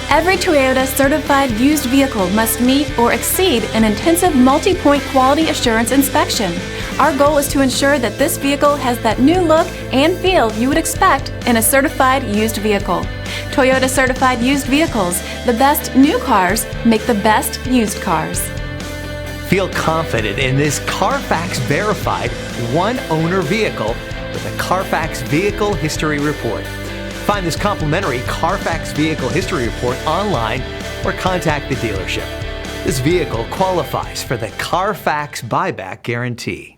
Every Toyota certified used vehicle must meet or exceed an intensive multi-point quality assurance inspection. Our goal is to ensure that this vehicle has that new look and feel you would expect in a certified used vehicle. Toyota certified used vehicles, the best new cars make the best used cars. Feel confident in this Carfax verified one-owner vehicle with a Carfax Vehicle History Report. Find this complimentary Carfax Vehicle History Report online or contact the dealership. This vehicle qualifies for the Carfax Buyback Guarantee.